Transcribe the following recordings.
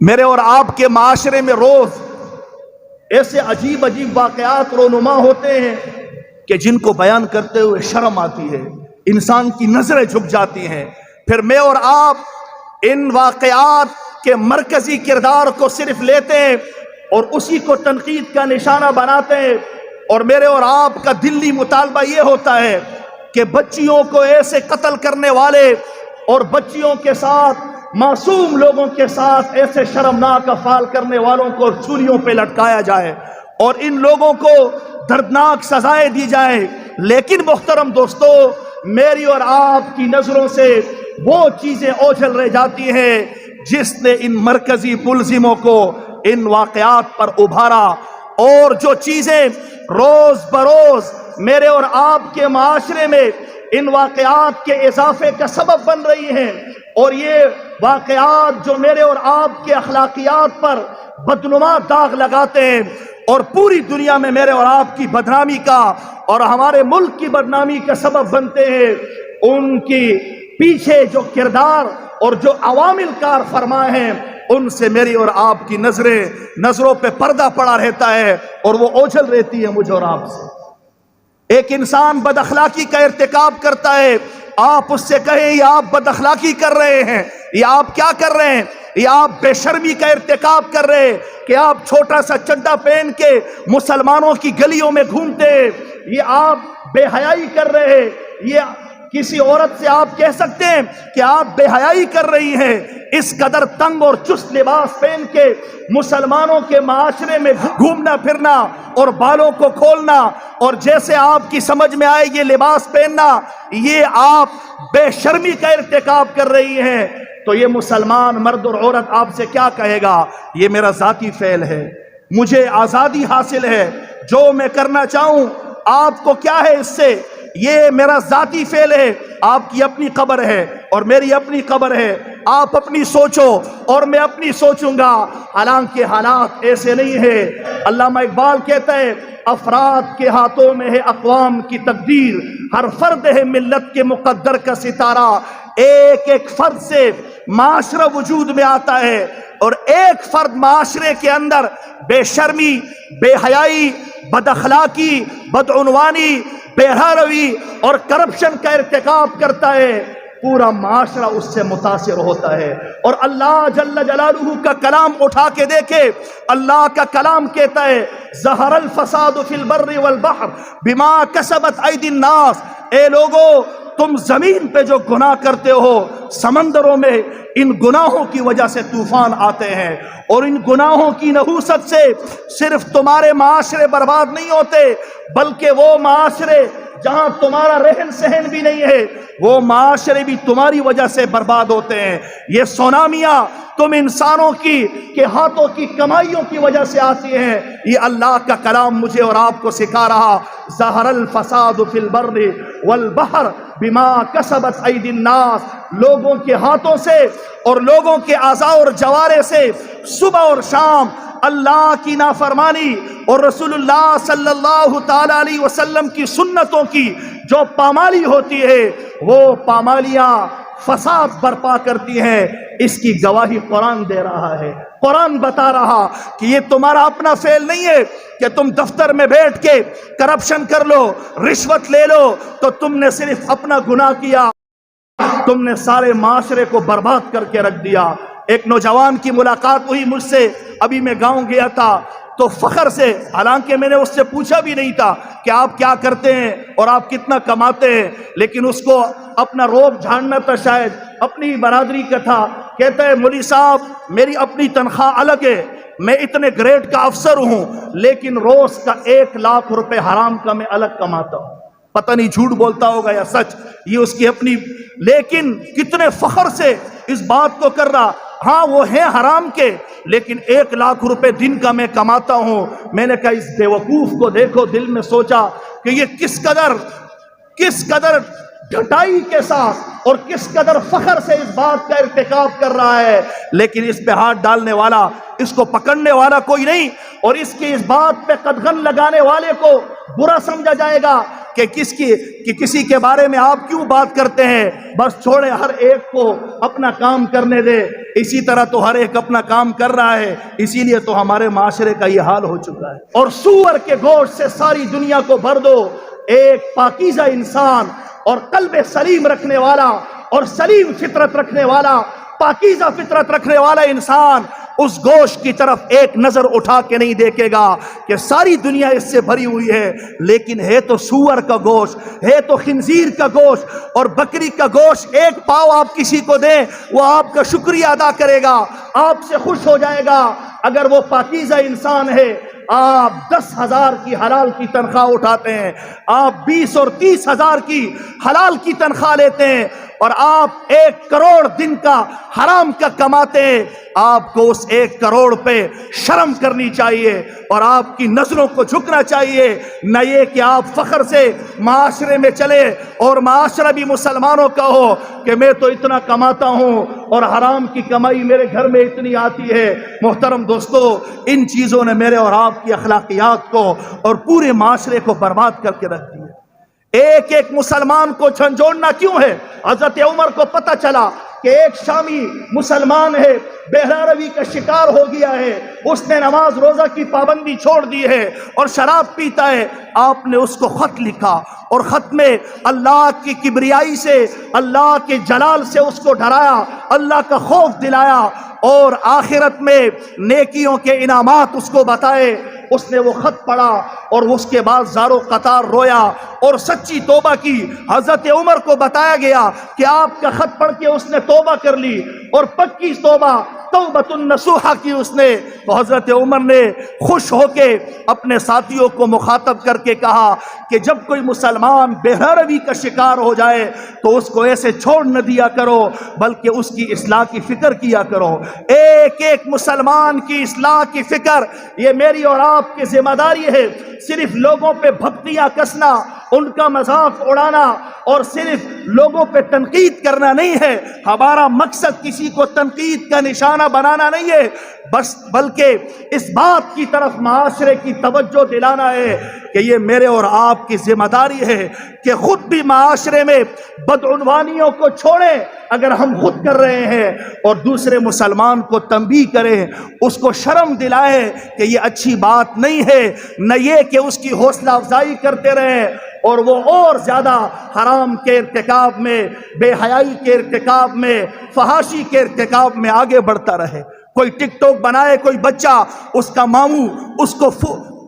میرے اور آپ کے معاشرے میں روز ایسے عجیب عجیب واقعات رونما ہوتے ہیں کہ جن کو بیان کرتے ہوئے شرم آتی ہے، انسان کی نظریں جھک جاتی ہیں۔ پھر میں اور آپ ان واقعات کے مرکزی کردار کو صرف لیتے ہیں اور اسی کو تنقید کا نشانہ بناتے ہیں، اور میرے اور آپ کا دلی مطالبہ یہ ہوتا ہے کہ بچیوں کو ایسے قتل کرنے والے اور بچیوں کے ساتھ، معصوم لوگوں کے ساتھ ایسے شرمناک افعال کرنے والوں کو چولیوں پہ لٹکایا جائے اور ان لوگوں کو دردناک سزائیں دی جائیں۔ لیکن محترم دوستو، میری اور آپ کی نظروں سے وہ چیزیں اوجھل رہ جاتی ہیں جس نے ان مرکزی ملزموں کو ان واقعات پر ابھارا، اور جو چیزیں روز بروز میرے اور آپ کے معاشرے میں ان واقعات کے اضافے کا سبب بن رہی ہیں، اور یہ واقعات جو میرے اور آپ کے اخلاقیات پر بدنما داغ لگاتے ہیں اور پوری دنیا میں میرے اور آپ کی بدنامی کا اور ہمارے ملک کی بدنامی کا سبب بنتے ہیں، ان کی پیچھے جو کردار اور جو عوامل کار فرما ہیں ان سے میری اور آپ کی نظروں پہ پردہ پڑا رہتا ہے اور وہ اوجھل رہتی ہے مجھ اور آپ سے۔ ایک انسان بد اخلاقی کا ارتکاب کرتا ہے، آپ اس سے کہیں یہ آپ بد اخلاقی کر رہے ہیں، یہ آپ کیا کر رہے ہیں، یہ آپ بے شرمی کا ارتکاب کر رہے ہیں کہ آپ چھوٹا سا چڈا پہن کے مسلمانوں کی گلیوں میں گھومتے ہیں، یہ آپ بے حیائی کر رہے ہیں، یہ کسی عورت سے آپ کہہ سکتے ہیں کہ آپ بے حیائی کر رہی ہیں، اس قدر تنگ اور چست لباس پہن کے مسلمانوں کے معاشرے میں گھومنا پھرنا اور بالوں کو کھولنا اور جیسے آپ کی سمجھ میں آئے یہ لباس پہننا، یہ آپ بے شرمی کا ارتکاب کر رہی ہیں۔ تو یہ مسلمان مرد اور عورت آپ سے کیا کہے گا؟ یہ میرا ذاتی فعل ہے، مجھے آزادی حاصل ہے، جو میں کرنا چاہوں، آپ کو کیا ہے اس سے؟ یہ میرا ذاتی فعل ہے، آپ کی اپنی قبر ہے اور میری اپنی قبر ہے، آپ اپنی سوچو اور میں اپنی سوچوں گا۔ حالانکہ حالات ایسے نہیں ہے۔ علامہ اقبال کہتا ہے، افراد کے ہاتھوں میں ہے اقوام کی تقدیر، ہر فرد ہے ملت کے مقدر کا ستارہ۔ ایک ایک فرد سے معاشرہ وجود میں آتا ہے، اور ایک فرد معاشرے کے اندر بے شرمی، بے حیائی، بد اخلاقی، بدعنوانی، بے روی اور کرپشن کا ارتکاب کرتا ہے، پورا معاشرہ اس سے متاثر ہوتا ہے۔ اور اللہ جل جلالہ کا کلام اٹھا کے دیکھے، اللہ کا کلام کہتا ہے، ظہر الفساد فی البر والبحر بما کسبت ایدی الناس۔ اے لوگو، تم زمین پہ جو گناہ کرتے ہو، سمندروں میں ان گناہوں کی وجہ سے طوفان آتے ہیں، اور ان گناہوں کی نحوست سے صرف تمہارے معاشرے برباد نہیں ہوتے، بلکہ وہ معاشرے جہاں تمہارا رہن سہن بھی نہیں ہے، وہ معاشرے بھی تمہاری وجہ سے برباد ہوتے ہیں۔ یہ سونامیاں تم انسانوں کے ہاتھوں کی کمائیوں کی وجہ سے آتی ہیں۔ یہ اللہ کا کلام مجھے اور آپ کو سکھا رہا، ظہر الفساد فی البر والبحر بما کسبت ایدی الناس۔ لوگوں کے ہاتھوں سے اور لوگوں کے اعضاء اور جوارے سے صبح اور شام اللہ کی نافرمانی اور رسول اللہ صلی اللہ تعالی علیہ وسلم کی سنتوں کی جو پامالی ہوتی ہے، وہ پامالیاں فساد برپا کرتی ہیں۔ اس کی گواہی قرآن دے رہا ہے۔ قرآن بتا رہا کہ یہ تمہارا اپنا فعل نہیں ہے کہ تم دفتر میں بیٹھ کے کرپشن کر لو، رشوت لے لو تو تم نے صرف اپنا گناہ کیا، تم نے سارے معاشرے کو برباد کر کے رکھ دیا۔ ایک نوجوان کی ملاقات ہوئی مجھ سے، ابھی میں گاؤں گیا تھا، تو فخر سے، حالانکہ میں نے اس سے پوچھا بھی نہیں تھا کہ آپ کیا کرتے ہیں اور آپ کتنا کماتے ہیں، لیکن اس کو اپنا روب جھاڑنا تھا، شاید اپنی برادری کا تھا۔ کہتا ہے، مولوی صاحب میری اپنی تنخواہ الگ ہے، میں اتنے گریڈ کا افسر ہوں، لیکن روز کا 1,00,000 روپے حرام کا میں الگ کماتا ہوں۔ پتہ نہیں جھوٹ بولتا ہوگا یا سچ، یہ اس کی اپنی، لیکن کتنے فخر سے اس بات کو کر رہا۔ ہاں وہ ہیں حرام کے، لیکن 1,00,000 روپے دن کا میں کماتا ہوں۔ میں نے کہا اس بے وقوف کو دیکھو، دل میں سوچا کہ یہ کس قدر ڈھٹائی کے ساتھ اور کس قدر فخر سے اس بات کا ارتکاب کر رہا ہے، لیکن اس پہ ہاتھ ڈالنے والا، اس کو پکڑنے والا کوئی نہیں، اور اس کی اس بات پہ قدغن لگانے والے کو برا سمجھا جائے گا کہ کسی کے بارے میں آپ کیوں بات کرتے ہیں، بس چھوڑے، ہر ایک کو اپنا کام کرنے دے۔ اسی طرح تو ہر ایک اپنا کام کر رہا ہے، اسی لیے تو ہمارے معاشرے کا یہ حال ہو چکا ہے۔ اور سور کے گوشت سے ساری دنیا کو بھر دو، ایک پاکیزہ انسان اور قلب سلیم رکھنے والا اور سلیم فطرت رکھنے والا، پاکیزہ فطرت رکھنے والا انسان اس گوشت کی طرف ایک نظر اٹھا کے نہیں دیکھے گا کہ ساری دنیا اس سے بھری ہوئی ہے، لیکن ہے تو سور کا گوشت، ہے تو خنزیر کا گوشت اور بکری کا گوشت، ایک پاؤ آپ کسی کو دیں وہ آپ کا شکریہ ادا کرے گا، آپ سے خوش ہو جائے گا۔ اگر وہ پاکیزہ انسان ہے، آپ 10,000 کی حلال کی تنخواہ اٹھاتے ہیں، آپ 20 اور 30,000 کی حلال کی تنخواہ لیتے ہیں، اور آپ 1 کروڑ دن کا حرام کا کماتے ہیں، آپ کو اس 1 کروڑ پہ شرم کرنی چاہیے اور آپ کی نظروں کو جھکنا چاہیے، نہ یہ کہ آپ فخر سے معاشرے میں چلے اور معاشرہ بھی مسلمانوں کا ہو کہ میں تو اتنا کماتا ہوں اور حرام کی کمائی میرے گھر میں اتنی آتی ہے۔ محترم دوستو، ان چیزوں نے میرے اور آپ کی اخلاقیات کو اور پورے معاشرے کو برباد کر کے رکھ دیا۔ ایک ایک مسلمان کو جھنجھوڑنا کیوں ہے؟ حضرت عمر کو پتہ چلا کہ ایک شامی مسلمان ہے، بہرہ روی کا شکار ہو گیا ہے، اس نے نماز روزہ کی پابندی چھوڑ دی ہے اور شراب پیتا ہے۔ آپ نے اس کو خط لکھا اور خط میں اللہ کی کبریائی سے، اللہ کے جلال سے اس کو ڈرایا، اللہ کا خوف دلایا اور آخرت میں نیکیوں کے انعامات اس کو بتائے۔ اس نے وہ خط پڑھا اور اس کے بعد زارو قطار رویا اور سچی توبہ کی۔ حضرت عمر کو بتایا گیا کہ آپ کا خط پڑھ کے اس نے توبہ کر لی اور پکی توبہ، توبۃ النصوحہ کی اس نے۔ تو حضرت عمر نے خوش ہو کے اپنے ساتھیوں کو مخاطب کر کے کہا کہ جب کوئی مسلمان بہرہ روی کا شکار ہو جائے تو اس کو ایسے چھوڑ نہ دیا کرو، بلکہ اس کی اصلاح کی فکر کیا کرو۔ ایک ایک مسلمان کی اصلاح کی فکر یہ میری اور آپ کی ذمہ داری ہے۔ صرف لوگوں پہ بھپتیاں کسنا، ان کا مذاق اڑانا اور صرف لوگوں پہ تنقید کرنا نہیں ہے۔ ہمارا مقصد کسی کو تنقید کا نشانہ بنانا نہیں ہے، بس بلکہ اس بات کی طرف معاشرے کی توجہ دلانا ہے کہ یہ میرے اور آپ کی ذمہ داری ہے کہ خود بھی معاشرے میں بدعنوانیوں کو چھوڑیں اگر ہم خود کر رہے ہیں، اور دوسرے مسلمان کو تنبیہ کریں، اس کو شرم دلائیں کہ یہ اچھی بات نہیں ہے، نہ یہ کہ اس کی حوصلہ افزائی کرتے رہیں اور وہ اور زیادہ حرام کے ارتکاب میں، بے حیائی کے ارتکاب میں، فحاشی کے ارتکاب میں آگے بڑھتا رہے۔ کوئی ٹک ٹاک بنائے کوئی بچہ، اس کا ماموں اس کو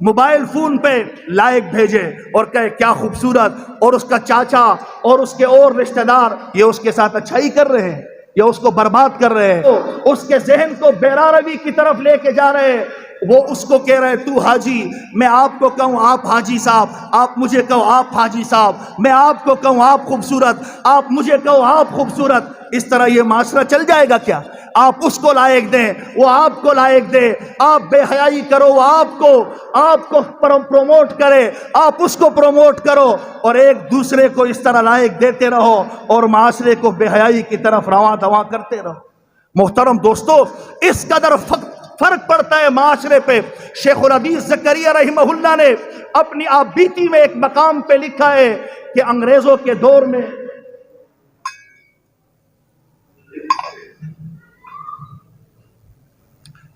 موبائل فون پہ لائک بھیجے اور کہے کیا خوبصورت، اور اس کا چاچا اور اس کے اور رشتہ دار یہ اس کے ساتھ اچھائی کر رہے ہیں یا اس کو برباد کر رہے ہیں، اس کے ذہن کو بہرہ روی کی طرف لے کے جا رہے ہیں۔ وہ اس کو کہہ رہے تو حاجی، میں آپ کو کہوں آپ حاجی صاحب، آپ مجھے کہو آپ حاجی صاحب، میں آپ کو کہوں آپ خوبصورت، آپ مجھے کہو آپ خوبصورت۔ اس طرح یہ معاشرہ چل جائے گا کیا؟ آپ اس کو لائق دیں، وہ آپ کو لائق دے، آپ بے حیائی کرو، وہ آپ کو پروموٹ کرے، آپ اس کو پروموٹ کرو، اور ایک دوسرے کو اس طرح لائق دیتے رہو اور معاشرے کو بے حیائی کی طرف رواں دواں کرتے رہو۔ محترم دوستو، اس قدر فرق پڑتا ہے معاشرے پہ۔ شیخ الحدیث زکریا رحمہ اللہ نے اپنی آپ بیتی میں ایک مقام پہ لکھا ہے کہ انگریزوں کے دور میں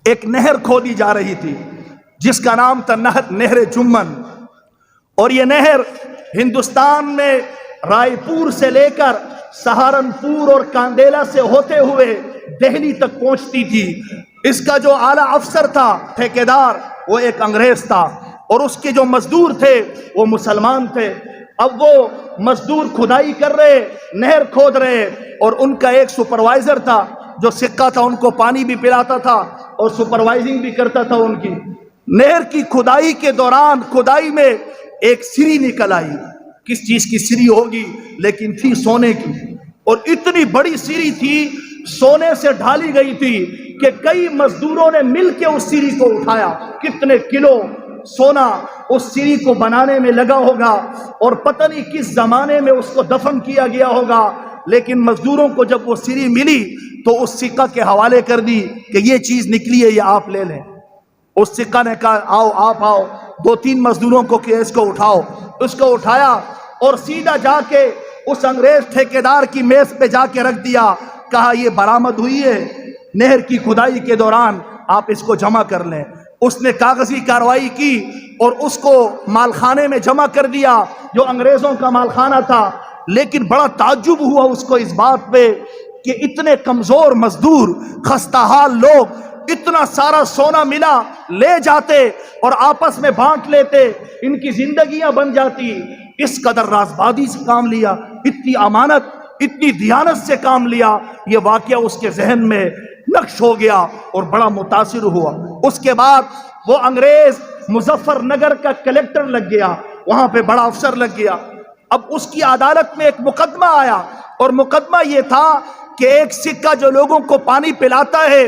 ایک نہر کھودی جا رہی تھی جس کا نام تھا نہر جمن، اور یہ نہر ہندوستان میں رائے پور سے لے کر سہارنپور اور کاندیلا سے ہوتے ہوئے دہلی تک پہنچتی تھی۔ اس کا جو اعلیٰ افسر تھا، ٹھیکیدار، وہ ایک انگریز تھا، اور اس کے جو مزدور تھے وہ مسلمان تھے۔ اب وہ مزدور کھدائی کر رہے، نہر کھود رہے، اور ان کا ایک سپروائزر تھا جو سکہ تھا، ان کو پانی بھی پلاتا تھا اور سپروائزنگ بھی کرتا تھا ان کی۔ نہر کی کھدائی کے دوران کھدائی میں ایک سری نکل آئی، کس چیز کی سری ہوگی، لیکن تھی سونے کی، اور اتنی بڑی سری تھی، سونے سے ڈھالی گئی تھی کہ کئی مزدوروں نے مل کے اس سری کو اٹھایا۔ کتنے کلو سونا اس سری کو بنانے میں لگا ہوگا، اور پتہ نہیں کس زمانے میں اس کو دفن کیا گیا ہوگا، لیکن مزدوروں کو جب وہ سری ملی تو اس سکہ کے حوالے کر دی کہ یہ چیز نکلی ہے، یہ آپ لے لیں۔ اس سکہ نے کہا آؤ آپ آؤ، 2-3 مزدوروں کو کہ اس کو اٹھاؤ، اس کو اٹھایا اور سیدھا جا کے اس انگریز ٹھیکیدار کی میز پہ جا کے رکھ دیا. کہا یہ برآمد ہوئی ہے نہر کی کھدائی کے دوران، آپ اس کو جمع کر لیں. اس نے کاغذی کارروائی کی اور اس کو مالخانے میں جمع کر دیا جو انگریزوں کا مالخانہ تھا. لیکن بڑا تعجب ہوا اس کو اس بات پہ کہ اتنے کمزور مزدور خستہ حال لوگ اتنا سارا سونا ملا لے جاتے اور آپس میں بانٹ لیتے، ان کی زندگیاں بن جاتی. اس قدر رازبادی سے کام لیا، اتنی امانت، اتنی دیانت سے کام لیا. یہ واقعہ اس کے ذہن میں نقش ہو گیا اور بڑا متاثر ہوا. اس کے بعد وہ انگریز مظفر نگر کا کلیکٹر لگ گیا، وہاں پہ بڑا افسر لگ گیا. اب اس کی عدالت میں ایک مقدمہ آیا اور مقدمہ یہ تھا کہ ایک سکہ جو لوگوں کو پانی پلاتا ہے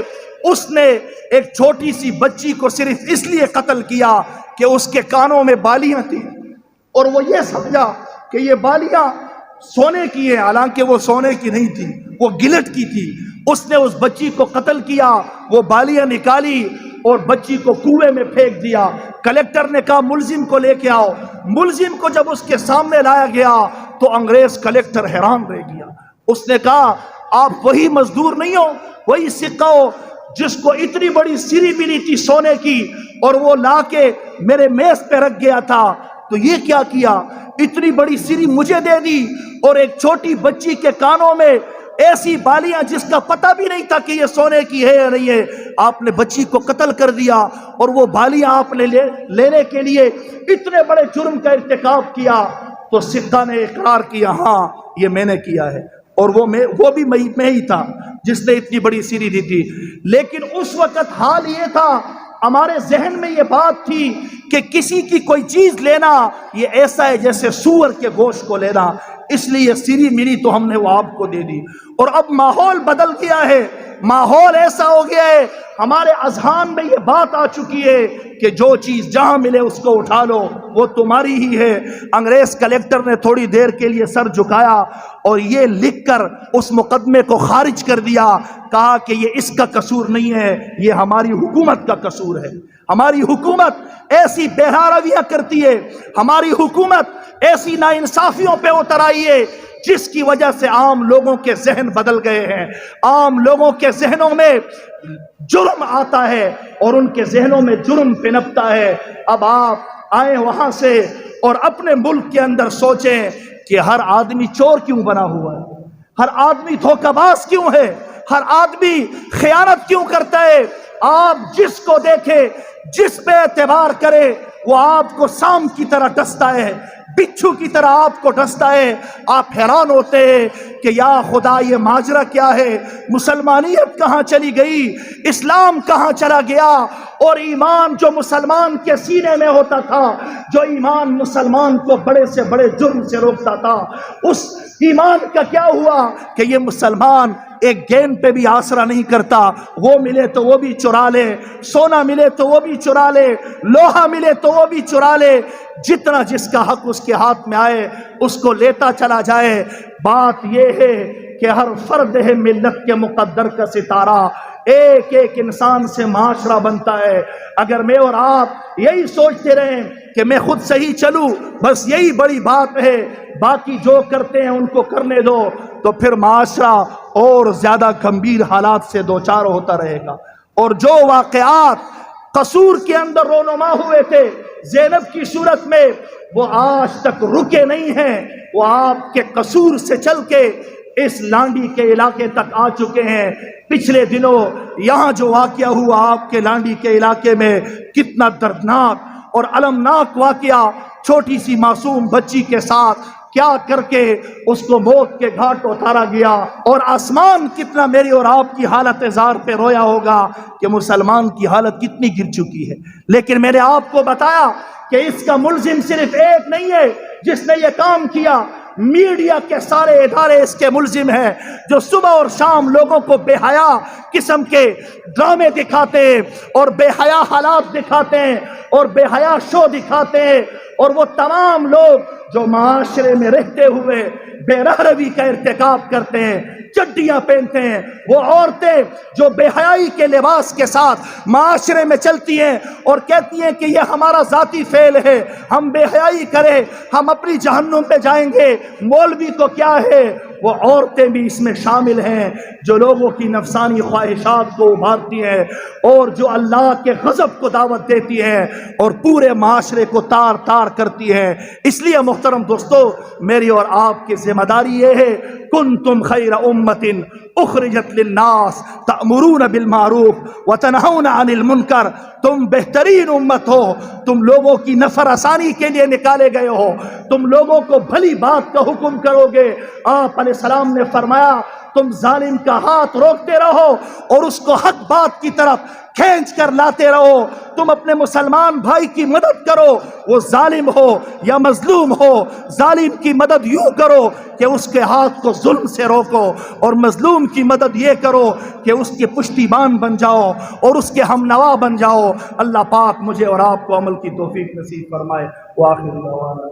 اس نے ایک چھوٹی سی بچی کو صرف اس لیے قتل کیا کہ اس کے کانوں میں بالیاں تھیں اور وہ یہ سمجھا کہ یہ بالیاں سونے کی ہیں، حالانکہ وہ سونے کی نہیں تھی، وہ گلٹ کی تھی. اس نے اس بچی کو قتل کیا، وہ بالیاں نکالی اور بچی کو کنویں میں پھینک دیا. کلیکٹر نے کہا ملزم کو لے کے آؤ. ملزم کو جب اس کے سامنے لایا گیا تو انگریز کلیکٹر حیران رہ گیا. اس نے کہا آپ وہی مزدور نہیں ہو، وہی سکہ ہو جس کو اتنی بڑی سری ملی تھی سونے کی اور وہ لا کے میرے میز پہ رکھ گیا تھا، تو یہ کیا کیا؟ اتنی بڑی سری مجھے دے دی اور ایک چھوٹی بچی کے کانوں میں ایسی بالیاں جس کا پتہ بھی نہیں تھا کہ یہ سونے کی ہے یا نہیں ہے. آپ نے بچی کو قتل کر دیا اور وہ بالیاں آپ نے لینے کے لیے اتنے بڑے جرم کا ارتکاب کیا. تو سکہ نے اقرار کیا ہاں یہ میں نے کیا ہے، اور وہ بھی میں ہی تھا جس نے اتنی بڑی سری دی تھی. لیکن اس وقت حال یہ تھا، ہمارے ذہن میں یہ بات تھی کہ کسی کی کوئی چیز لینا یہ ایسا ہے جیسے سور کے گوشت کو لینا، اس لیے سری ملی تو ہم نے وہ آپ کو دے دی. اور اب ماحول بدل گیا ہے، ماحول ایسا ہو گیا ہے، ہمارے اذہان میں یہ بات آ چکی ہے کہ جو چیز جہاں ملے اس کو اٹھا لو، وہ تمہاری ہی ہے. انگریز کلیکٹر نے تھوڑی دیر کے لیے سر جھکایا اور یہ لکھ کر اس مقدمے کو خارج کر دیا. کہا کہ یہ اس کا قصور نہیں ہے، یہ ہماری حکومت کا قصور ہے. ہماری حکومت ایسی بہرا رویاں کرتی ہے، ہماری حکومت ایسی ناانصافیوں پہ اتر آئی ہے جس کی وجہ سے عام لوگوں کے ذہن بدل گئے ہیں. عام لوگوں کے ذہنوں میں جرم آتا ہے اور ان کے ذہنوں میں جرم پنپتا ہے. اب آپ آئیں وہاں سے اور اپنے ملک کے اندر سوچیں کہ ہر آدمی چور کیوں بنا ہوا ہے، ہر آدمی دھوکہ باز کیوں ہے، ہر آدمی خیانت کیوں کرتا ہے. آپ جس کو دیکھیں، جس پہ اعتبار کرے، وہ آپ کو سام کی طرح ڈستا ہے، بچھو کی طرح آپ کو ڈستا ہے. آپ حیران ہوتے ہیں کہ یا خدا یہ ماجرا کیا ہے، مسلمانیت کہاں چلی گئی، اسلام کہاں چلا گیا. اور ایمان جو مسلمان کے سینے میں ہوتا تھا، جو ایمان مسلمان کو بڑے سے بڑے جرم سے روکتا تھا، اس ایمان کا کیا ہوا کہ یہ مسلمان ایک گیند پہ بھی آسرا نہیں کرتا. وہ ملے تو وہ بھی چرا لے، سونا ملے تو وہ بھی چرا لے، لوہا ملے تو وہ بھی چرا لے. جتنا جس کا حق اس کے ہاتھ میں آئے اس کو لیتا چلا جائے. بات یہ ہے کہ ہر فرد ہے ملت کے مقدر کا ستارہ، ایک ایک انسان سے معاشرہ بنتا ہے. اگر میں اور آپ یہی سوچتے رہیں کہ میں خود صحیح چلوں، بس یہی بڑی بات ہے، باقی جو کرتے ہیں ان کو کرنے دو، تو پھر معاشرہ اور زیادہ گمبھیر حالات سے دوچار ہوتا رہے گا. اور جو واقعات قصور کے اندر رونما ہوئے تھے زینب کی صورت میں، وہ آج تک رکے نہیں ہیں. وہ آپ کے قصور سے چل کے اس لانڈی کے علاقے تک آ چکے ہیں. پچھلے دنوں یہاں جو واقعہ ہوا آپ کے لانڈی کے علاقے میں، کتنا دردناک اور المناک واقعہ، چھوٹی سی معصوم بچی کے ساتھ کیا کر کے اس کو موت کے گھاٹ اتارا گیا. اور آسمان کتنا میری اور آپ کی حالت زار پہ رویا ہوگا کہ مسلمان کی حالت کتنی گر چکی ہے. لیکن میں نے آپ کو بتایا کہ اس کا ملزم صرف ایک نہیں ہے جس نے یہ کام کیا، میڈیا کے سارے ادارے اس کے ملزم ہیں، جو صبح اور شام لوگوں کو بے حیا قسم کے ڈرامے دکھاتے ہیں اور بے حیا حالات دکھاتے ہیں اور بے حیا شو دکھاتے ہیں. اور وہ تمام لوگ جو معاشرے میں رہتے ہوئے بے رحمی کا ارتکاب کرتے ہیں، چڈیاں پہنتے ہیں، وہ عورتیں جو بے حیائی کے لباس کے ساتھ معاشرے میں چلتی ہیں اور کہتی ہیں کہ یہ ہمارا ذاتی فعل ہے، ہم بے حیائی کریں ہم اپنی جہنم پہ جائیں گے، مولوی کو کیا ہے، وہ عورتیں بھی اس میں شامل ہیں جو لوگوں کی نفسانی خواہشات کو ابھارتی ہیں اور جو اللہ کے غضب کو دعوت دیتی ہیں اور پورے معاشرے کو تار تار کرتی ہیں۔ اس لیے محترم دوستو، میری اور آپ کی ذمہ داری یہ ہے، کنتم خیر امت اخرجت للناس تأمرون بالمعروف وتنہون عن المنکر، تم بہترین امت ہو، تم لوگوں کی نفر آسانی کے لیے نکالے گئے ہو، تم لوگوں کو بھلی بات کا حکم کرو گے۔ آپ علیہ السلام نے فرمایا تم ظالم کا ہاتھ روکتے رہو اور اس کو حق بات کی طرف کھینچ کر لاتے رہو، تم اپنے مسلمان بھائی کی مدد کرو، وہ ظالم ہو یا مظلوم ہو، ظالم کی مدد یوں کرو کہ اس کے ہاتھ کو ظلم سے روکو، اور مظلوم کی مدد یہ کرو کہ اس کے پشتیبان بن جاؤ اور اس کے ہم نوا بن جاؤ۔ اللہ پاک مجھے اور آپ کو عمل کی توفیق نصیب فرمائے۔ وآخر دعوانا